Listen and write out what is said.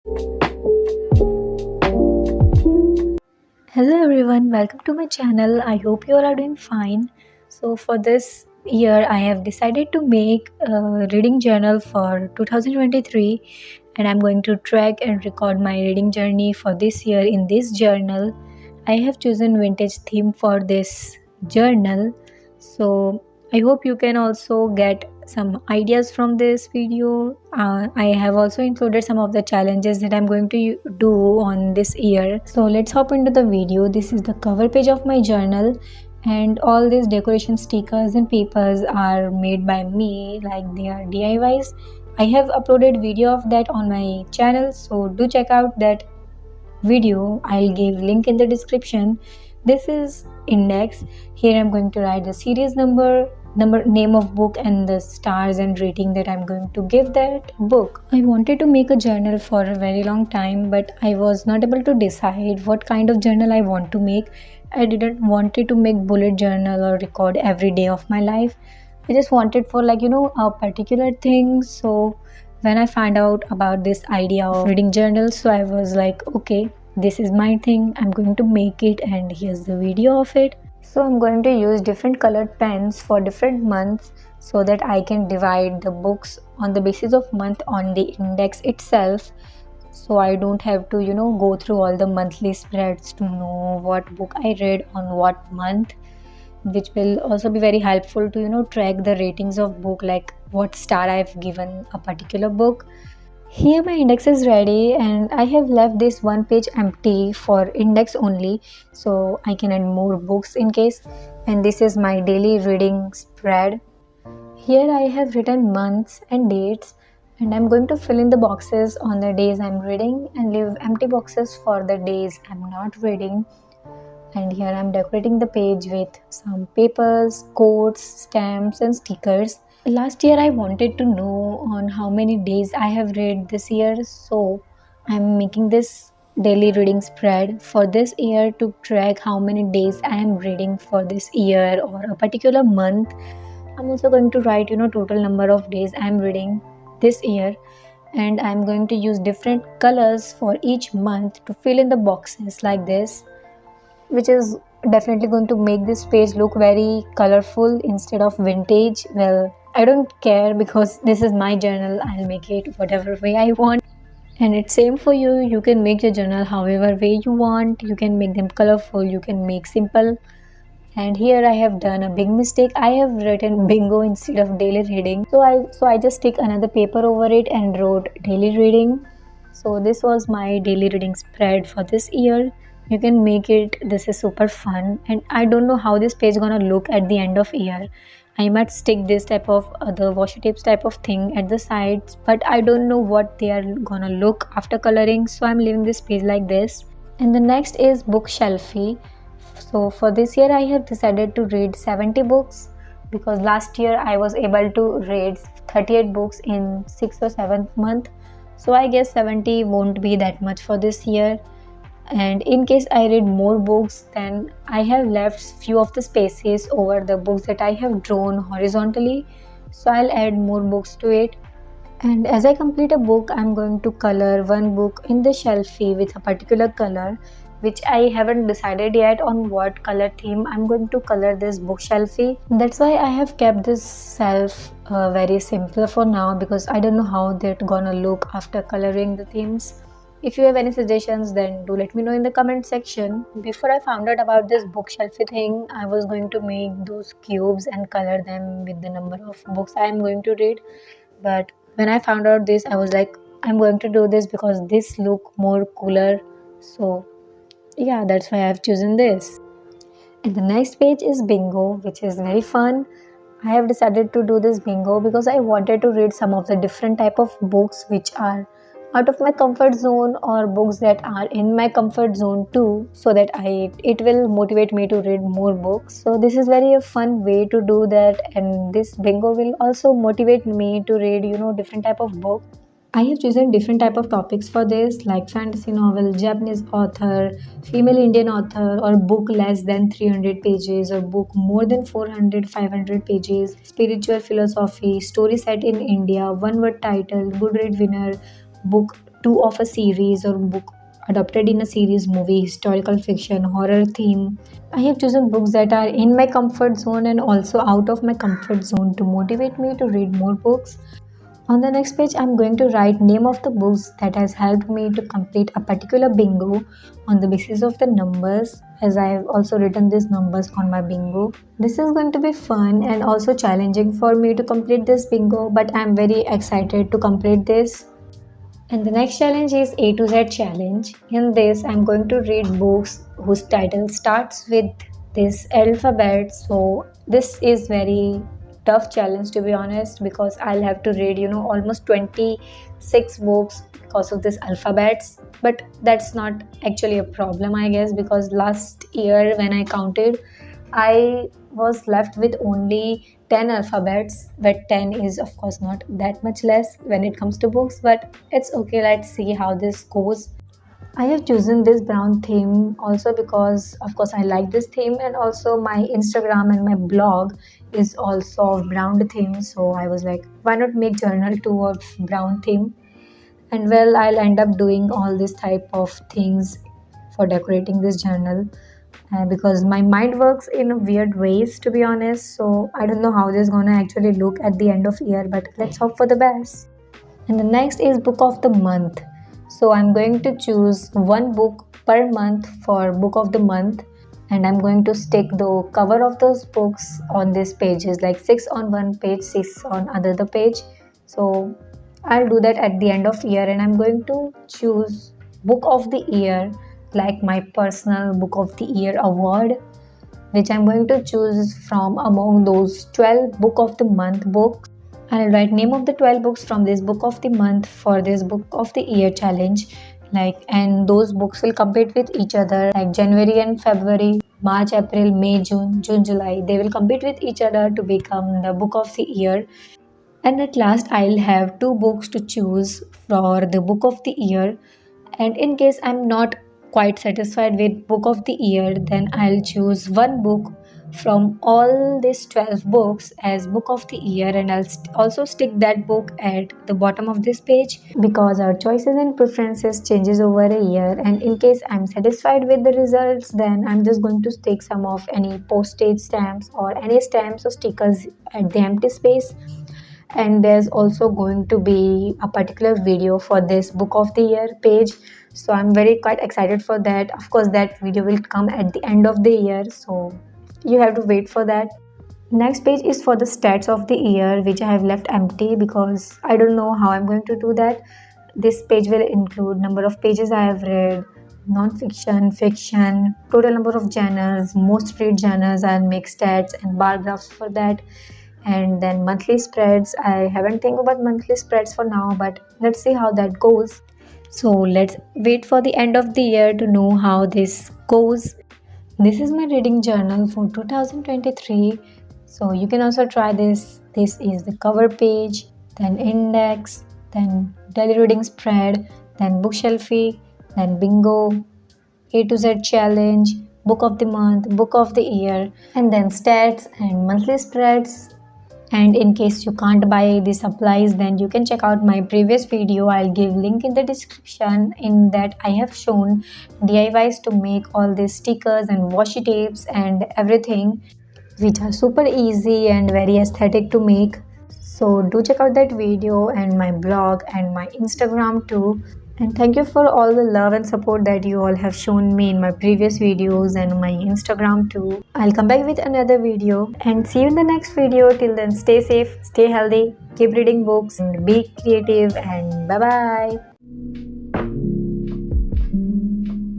Hello everyone, welcome to my channel. I hope you all are doing fine. So for this year I have decided to make a reading journal for 2023, and I'm going to track and record my reading journey for this year in this journal. I have chosen vintage theme for this journal. So I hope you can also get some ideas from this video. I have also included some of the challenges that I'm going to do on this year. So let's hop into the video. This is the cover page of my journal, and all these decoration stickers and papers are made by me, like they are DIYs. I have uploaded video of that on my channel, so do check out that video. I'll give link in the description. This is index. Here I'm going to write the series number, name of book, and the stars and rating that I'm going to give that book. I wanted to make a journal for a very long time, but I was not able to decide what kind of journal I want to make. I didn't wanted to make bullet journal or record every day of my life. I just wanted for a particular thing. So when I found out about this idea of reading journals, so I was like, okay, this is my thing, I'm going to make it, and here's the video of it. So I'm going to use different colored pens for different months so that I can divide the books on the basis of month on the index itself, so I don't have to go through all the monthly spreads to know what book I read on what month, which will also be very helpful to track the ratings of book, like what star I've given a particular book. Here my index is ready, and I have left this one page empty for index only, so I can add more books in case. And this is my daily reading spread. Here I have written months and dates, and I'm going to fill in the boxes on the days I'm reading and leave empty boxes for the days I'm not reading. And here I'm decorating the page with some papers, quotes, stamps and stickers. Last year I wanted to know on how many days I have read this year, so I'm making this daily reading spread for this year to track how many days I am reading for this year or a particular month. I'm also going to write total number of days I'm reading this year, and I'm going to use different colors for each month to fill in the boxes like this, which is definitely going to make this page look very colorful instead of vintage. Well, I don't care because this is my journal. I'll make it whatever way I want. And it's same for you. You can make your journal however way you want. You can make them colorful. You can make simple. And here I have done a big mistake. I have written bingo instead of daily reading. So I just take another paper over it and wrote daily reading. So this was my daily reading spread for this year. You can make it. This is super fun, and I don't know how this page gonna look at the end of year. I might stick this type of the washi tapes type of thing at the sides, but I don't know what they are gonna look after coloring, so I'm leaving this page like this. And the next is bookshelfie. So for this year I have decided to read 70 books, because last year I was able to read 38 books in 6th or 7th month. So I guess 70 won't be that much for this year. And in case I read more books, then I have left few of the spaces over the books that I have drawn horizontally, so I'll add more books to it. And as I complete a book, I'm going to color one book in the shelfie with a particular color, which I haven't decided yet on what color theme I'm going to color this bookshelfie. That's why I have kept this shelf very simple for now, because I don't know how they're gonna look after coloring the themes. If you have any suggestions, then do let me know in the comment section. Before I found out about this bookshelfie thing, I was going to make those cubes and color them with the number of books I am going to read. But when I found out this, I was like, I'm going to do this because this look more cooler. So yeah, that's why I've chosen this. And the next page is bingo, which is very fun. I have decided to do this bingo because I wanted to read some of the different type of books which are out of my comfort zone, or books that are in my comfort zone too, so that it will motivate me to read more books. So this is very a fun way to do that, and this bingo will also motivate me to read different type of book. I have chosen different type of topics for this, like fantasy novel, Japanese author, female Indian author, or book less than 300 pages, or book more than 400, 500 pages, spiritual philosophy, story set in India, one word title, Goodread winner, book two of a series or book adapted in a series, movie, historical fiction, horror theme. I have chosen books that are in my comfort zone and also out of my comfort zone to motivate me to read more books. On the next page, I'm going to write name of the books that has helped me to complete a particular bingo on the basis of the numbers, as I have also written these numbers on my bingo. This is going to be fun and also challenging for me to complete this bingo, but I'm very excited to complete this. And the next challenge is A to Z challenge. In this, I'm going to read books whose title starts with this alphabet. So this is very tough challenge, to be honest, because I'll have to read almost 26 books because of this alphabets. But that's not actually a problem, I guess, because last year when I counted, I was left with only 10 alphabets, but 10 is of course not that much less when it comes to books, but it's okay. Let's see how this goes. I have chosen this brown theme also because of course I like this theme, and also my Instagram and my blog is also of brown theme, so I was like, why not make journal too of brown theme? And well, I'll end up doing all this type of things for decorating this journal, because my mind works in weird ways, to be honest. So I don't know how this is gonna actually look at the end of year, but let's hope for the best. And the next is book of the month. So I'm going to choose one book per month for book of the month, and I'm going to stick the cover of those books on these pages, like 6 on one page, 6 on another page. So I'll do that at the end of year, and I'm going to choose book of the year, like my personal book of the year award, which I'm going to choose from among those 12 book of the month books. I'll write name of the 12 books from this book of the month for this book of the year challenge, and those books will compete with each other, like January and February, March, April, May, June, July. They will compete with each other to become the book of the year. And at last, I'll have two books to choose for the book of the year. And in case I'm not quite satisfied with book of the year, then I'll choose one book from all these 12 books as book of the year, and I'll also stick that book at the bottom of this page, because our choices and preferences changes over a year. And in case I'm satisfied with the results, then I'm just going to stick some of any postage stamps or any stamps or stickers at the empty space. And there's also going to be a particular video for this book of the year page, so I'm very quite excited for that. Of course, that video will come at the end of the year, so you have to wait for that. Next page is for the stats of the year, which I have left empty because I don't know how I'm going to do that. This page will include number of pages I have read, non-fiction, fiction, total number of genres, most read genres. I'll make stats and bar graphs for that. And then monthly spreads. I haven't think about monthly spreads for now, but let's see how that goes. So let's wait for the end of the year to know how this goes. This is my reading journal for 2023. So you can also try this. This is the cover page, then index, then daily reading spread, then bookshelfie, then bingo, A to Z challenge, book of the month, book of the year, and then stats and monthly spreads. And in case you can't buy the supplies, then you can check out my previous video. I'll give link in the description. In that I have shown DIYs to make all these stickers and washi tapes and everything, which are super easy and very aesthetic to make. So do check out that video and my blog and my Instagram too. And thank you for all the love and support that you all have shown me in my previous videos and my Instagram too. I'll come back with another video and see you in the next video. Till then, stay safe, stay healthy, keep reading books and be creative, and bye bye.